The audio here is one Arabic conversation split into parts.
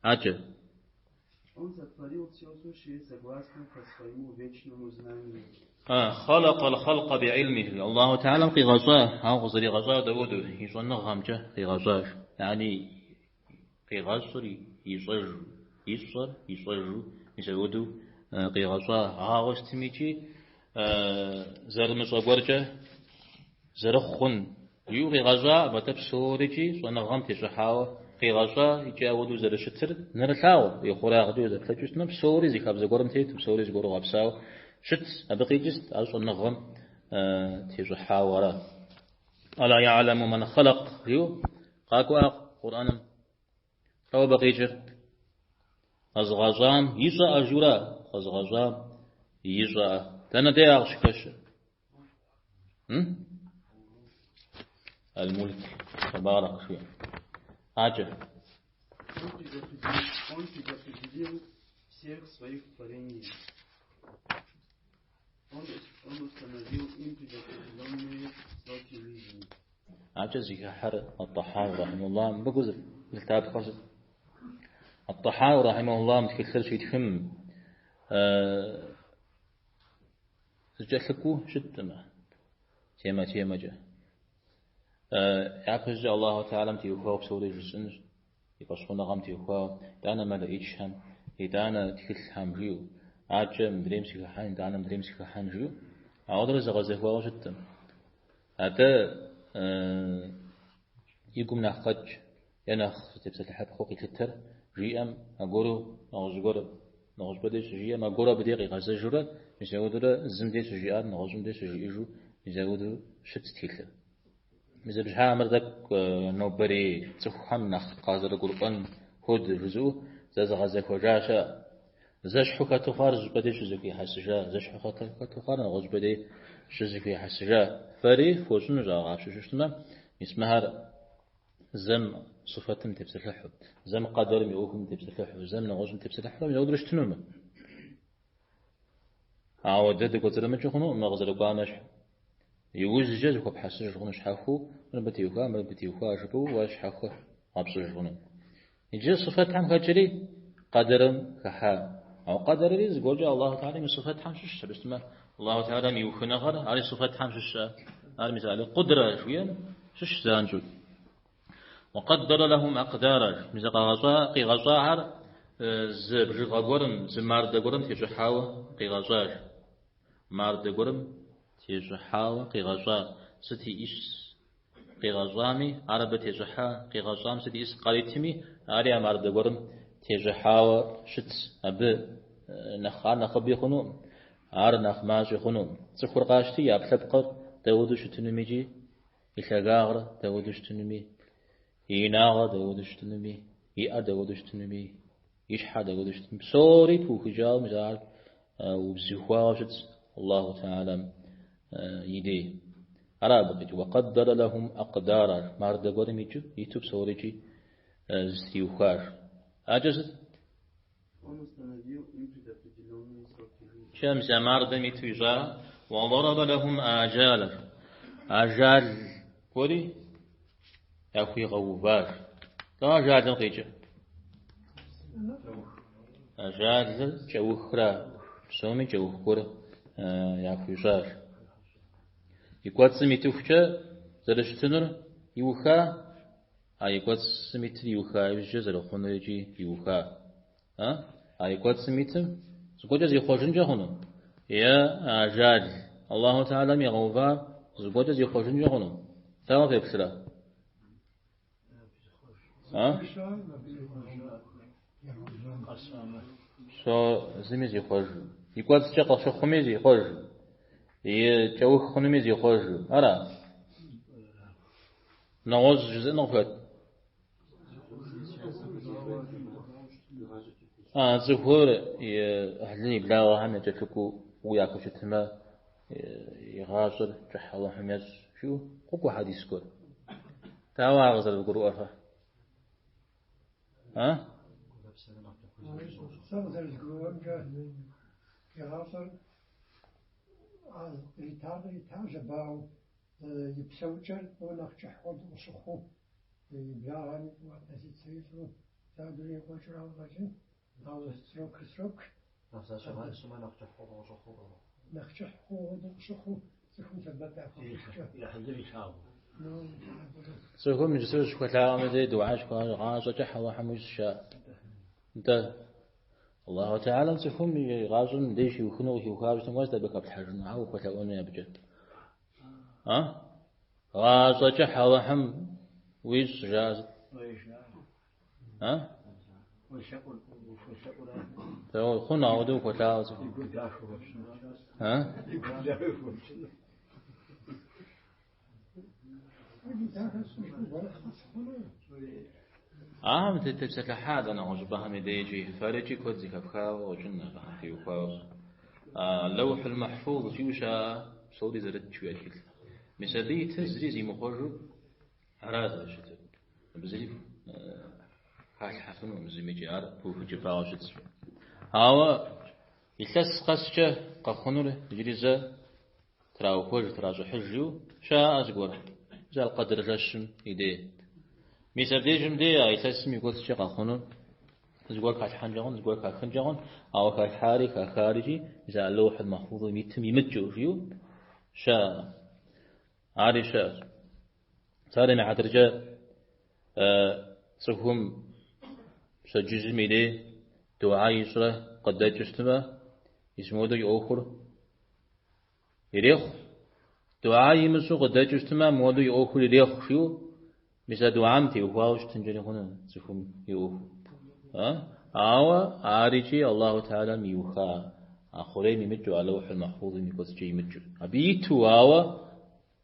Аджа. Он сотворил все сущее согласно по своему вечному знанию. خلق الخلق بعلمه الله تعالى في غزاه أو غزري غزاه داود يصنع غمجة في غزاه يعني في غزري يصر يسودو في غزاه عاوز تميجي زر مصورجة زرخون يو في غزاه بتبصورجي صنع غم تشحاوه في غزاه يجاودو زر شتر نرثاو يخورا غدو زر تجوس نبصوري زي خبز قرم تيت بصوري زقورو غبساو شت أبقي جست أصل النغم تجحاورا ألا يعلم من خلق يو قاكوا قرآن أو بقي جر أزغازام يجا أجورا أزغازام يجا تنا دي أغشكش الملك تبارك شوية حاجة Он предопределил всех своих творений. Он установил им предопределенные сроки жизни. عجز يحر الطحاوي رحمه الله بقول الكتاب خاص الطحاوي رحمه الله متكثر شيء تفهم سجلكوا شتما تيما جا يعبز الله تعالى متيوخوا بسوري جسنج يقصون غم تيوخوا دانا ملا إيشهم يدانا تكلهم ريو عجم مدريم سكحان دانا مدريم سكحان ريو عودر زغزهوا شتم هذا يقوم نخج ينخ تبسط الحب خوقي كتر ريام أقوله نغز بديش ريام أقوله بديقي غزة جرة يزودر زمديش ريام نغزم ديش ريجو يزودر شت تيلة مثل بشها مردك نوبري تخم نخ قادر قربان هود رزو زاز غزة خجاشة زاش حكا تخار زبديش زكي حسجا زاش حكا تخار نغز بدي شزكي حسجا فري فوشن جا عاشو شتما اسمها زم صفتم تبسل الحب زم قدر ميوهم تبسل الحب زم نغزم تبسل الحب يقدرش تنوم عاود ده قلت لما تشوفونه مغزر قانش يوز جز وكب حسج غنش حخو من بتيوخا شبو واش حخو عبسج غنم يجي صفات هم خجري قدرم كحا أو قدر رزق وجه الله تعالى من صفات حمشش بس ما الله تعالى ميوخنا غر على صفات حمشش على مثال قدرة شوية شش زانجو وقدر لهم أقدارا مثل قي غزاهر زبر غورم زمارد غورم تجحاو قي غزاش مارد غورم تجحاو قي غزا ستي إيش قي غزامي عرب تجحا قي غزام ستي إيش قريتمي عليا مارد غورم تجحاو شت أب نخبي خنو عار نخماش خنو سكر قاشتي أبلبقر داود شتنميجي إخلاغر داود شتنمي يناغ داود شتنمي يأ داود شتنمي يشحى داود شتنمي سوري توخجال مزار وبزيخواجت الله تعالى يدي عرب وقدر لهم أقدارا مارد قدم يتوب سوريجي زيخواج أجازت شمس ماردم يتوجا وضرب لهم آجال قولي يأخي غوبار لا آجال نقيجة آجال جوخرا سومي جوخورا يأخي جار يقوات سميتوخجا زرشتنر يوخا يقوات سميتر يوخا يوجا زرخونر يجي يوخا يقوات سميتر زقوجة زي خوشن جهنم يا آجال الله تعالى ميغوبار زقوجة زي خوشن جهنم تمام في بسرعة شو زمي زي خوش يقول تشقق شو خمي زي خوش يجو خنمي زي خوش أرى نغوز جزء نغفت زهور أهلني بلا هم يتفكوا وياكو شتما يغاصر جحالهم حميز شو قوة حديث كور تاوا غزل القرآن صغر القرآن جاء يغاصر يتاج باو يبسوجر ونخ جحود وشخو يبلاغن وأسيد سيسو تابعي قشرة وغشين أو سروك نفسها شغال سما نقطع حوض وشخو نخشح خود وشخو سخون ثبتها إلى حد الإشعاع سوكم من جسر شكوى تعالى مدي دعاء شكوى غاز وجح وحموش شاء انت الله تعالى سوكم غازون ديش يخنو يخابش نواز دبك بحجنا أو فتاون يبجد غاز وجح وحم ويش جاز تو خنا ودو فتاوز تتبسك حاد أنا وجبها مديجي فارجي كود زي كفخا وجنة بحثي وخاو اللوح المحفوظ فيوشا صوري زرد شوية كده مثالي تزري زي مخرج عراض شتى بزري هاي حسن ومزي ميجي عرض هو جفاو شتى هوا يثس قسجة قخنوله يجريزا تراو خوج تراجو حجيو شا أزقور زال قدر رشم إيدي مثال ديجم دي يثس ميقول شا قخنول زقور كاش حنجون زقور كاش خنجون أو كاش حاري كاش خارجي مثال اللوح المحفوظ ميتم يمتجو فيو شا عاري شا صارنا عدرجة سهم سجز ميدي دعاء يسرى قد جستما اسمه ده يأخر يريخ دعاء يمسو قد جستما موضوع يأخر يريخ شو مثل دعاء تيوخاوش تنجري هنا سهم يأخر عارجي الله تعالى ميوخا آخرين يمجو على لوح المحفوظ ميقص جي يمجو أبيتو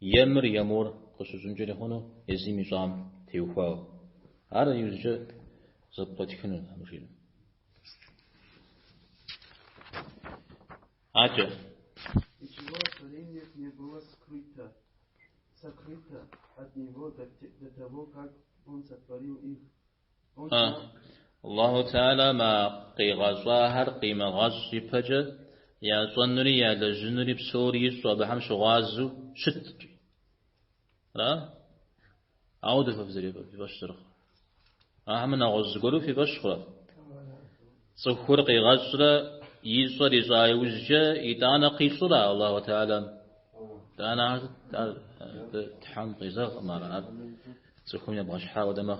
يمر يمور قصص تنجري هنا يزيمي صام تيوخاو هذا يوجد زبط كنون مشينا Ача. Ничего творения не было сокрыто от него до того, как он сотворил их. الله تعالى ما قيغا ظاهر قيمة غاز فجأة يا صنري يا لجنري بسوري صباحم شغازو شت لا عودة في زريبة في بشرخ أهم نغز قولوا في بشرخ صخور قيغاز يصير يزاي وجه يتانا قيصلا الله تعالى أنا تحم قيزا ما صخور يبغى شحا ودمخ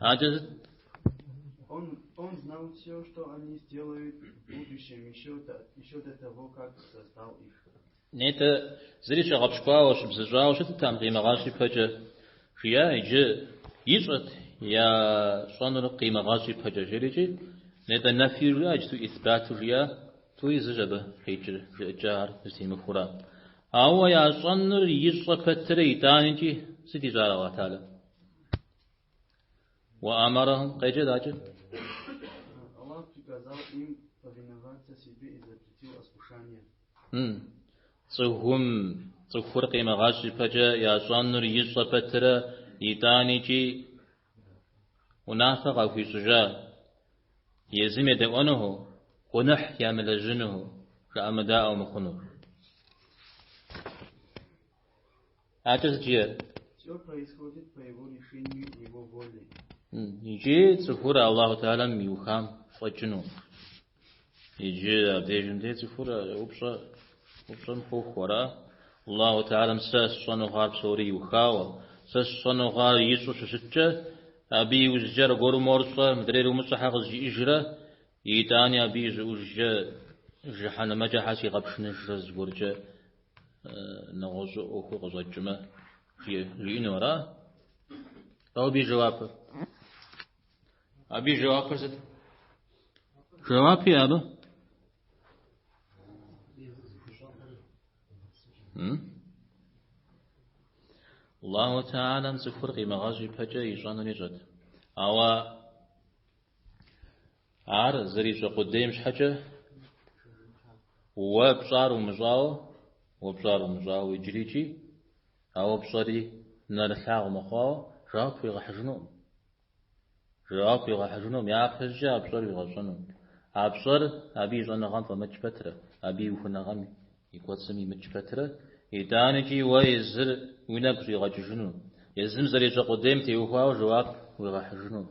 عجز Он знал все, что они сделают в будущем, еще до того, как создал их. نيتا زري شغب شقا وشبزجا وشتتام قيمة غاشي فجأة شيا يجي يصد يا صنر قيمة غاشي فجأة جريجي نيتا نفي ريا يجتو إثبات ريا تو يزجبه خيجر جار زين مخورا أو يا صنر يصد فتري تانيجي سيدي جار الله تعالى وأمرهم قيجد أجل Allah приказал им повиноваться себе и запретил ослушание. صخور قيمة غاشي فجأة يا صنر يصد فترة يتانيجي ونافق في سجاه يزم يدعونه ونح يعمل جنه كأمداء ومخنور أعجز جير Все происходит по его решению и его воле. يجي صخور الله تعالى ميوخام فجنو يجي أبديجن دي صخور وبصر مخورا الله تعالى مساس صنوغار بسوري وخاوة ساس صنوغار يسو ششتة أبي وزجر غورو مورصة مدرير ومسحق إجرة يتاني أبي زوجة جحنا مجحاسي غبشن جرز غورجة نغزو أخو غزجمة في لينورا أو بي جواب أبي جواب زد جواب يا أبا الله تعالى نزفر قيمة غازي بحجة يجان نجد أو عار زريج قدامش حجة وبصار ومجاو يجريجي أو بصاري نرحاغ مخاو جاك في غحجنوم يا حجة أبصار يغشنوم أبصار أبي جان غام فمج فترة أبي وخنا غام يقول سمي مج فترة يدانجي ويزر وينبغي غجنون يزم زريج قدام تيوخاو جواب ويغحجنون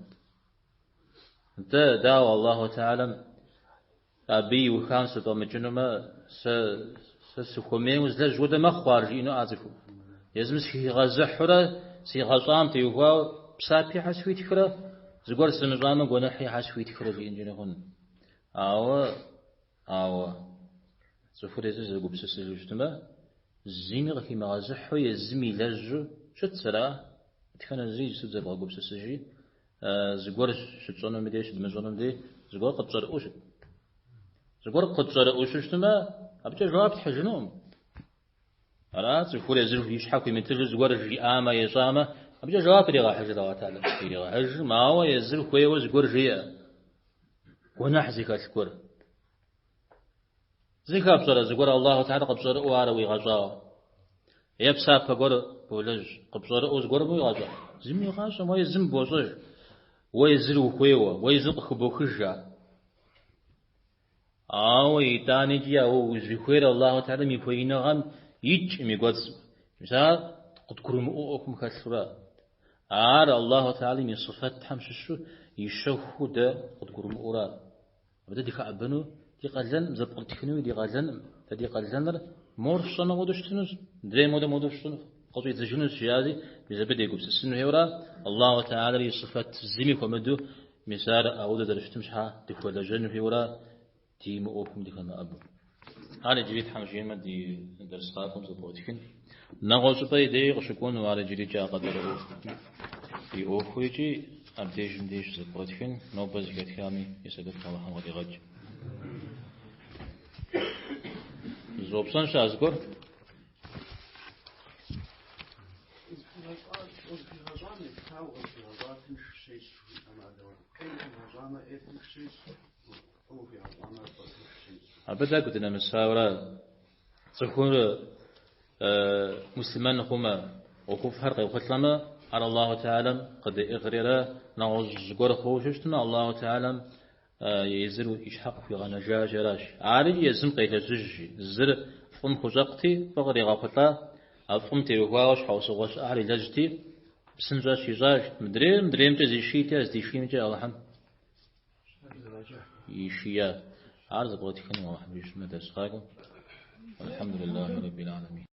أنت دعوة الله تعالى أبي وخامسة ومجنما سخومين وزلا جودة ما خارج إنه أعزفه يزم سي غزحرة سي غصام تيوها بسابي حسوي تكرة زقور سنجامة قناحي حسوي تكرة بإنجنا هون أو سفر يزز زقوب سسجتما زين غفي مغزحه يزمي لجو شت سرا تكنا زي جسد زبا قوب سسجي زقور شتصونم بديش دمزونم دي زقور قبصر أوشت زقور قبصر أوشتما أبجا جواب تحجنوم أنا سفر يزز يشحق مثل زقور جي آما يصاما أبجا جواب ريغا حج الله تعالى ريغا حج ما هو يزل خوي وزقور جي ونحزك الكور زيك أبصر زقور الله تعالى قبصر أوارا ويغزا يبسا فقور بولج قبصر أوزقور ويغزا زمي غاسا ما يزم بوزج ويزل وخويوة ويزل خبو خجا يتاني جي وزخير الله تعالى ميفوينا غام يج ميقوز مثال قد كرم أوكم خسرا الله تعالى من صفات حمششو يشهد قد كرم أورا بدأ دي خابنو دي قلن زبق تكنو دي قلن مور صنا ودشتنوز دري مودشتنو قصي تجنوز شيازي بزبدي يقول سنو هورا الله تعالى يصفات زمي كمدو مسار أعود درشتمشها تفول جنو هورا تيم أوكم دي كنا أبو على جريد حمشين ما دي درس قاكم زبوتكن نغوص باي دي غشكون وعلى جريد جاء قدره في أوكويجي أبديش مديش زبوتكن نوبز كامي يسدد الله حمد غج زوبسان شازقر أبدا قلنا مساورة تكون مسلمان هما وكوف فرق وختلما على الله تعالى قد إغرر نعوز قر خوشتنا الله تعالى يزر يشحق في غنجا جراش عارج يزم قيت زج زر فم خزقتي فغري غفتا أفهم تيوغاش حوس غش أهل لجتي بسنجا شيجاج مدريم تزي شيتي أز دي شيمجا الله يشيا عرض بغتكن الله حبيش مدرس خاكم والحمد لله رب العالمين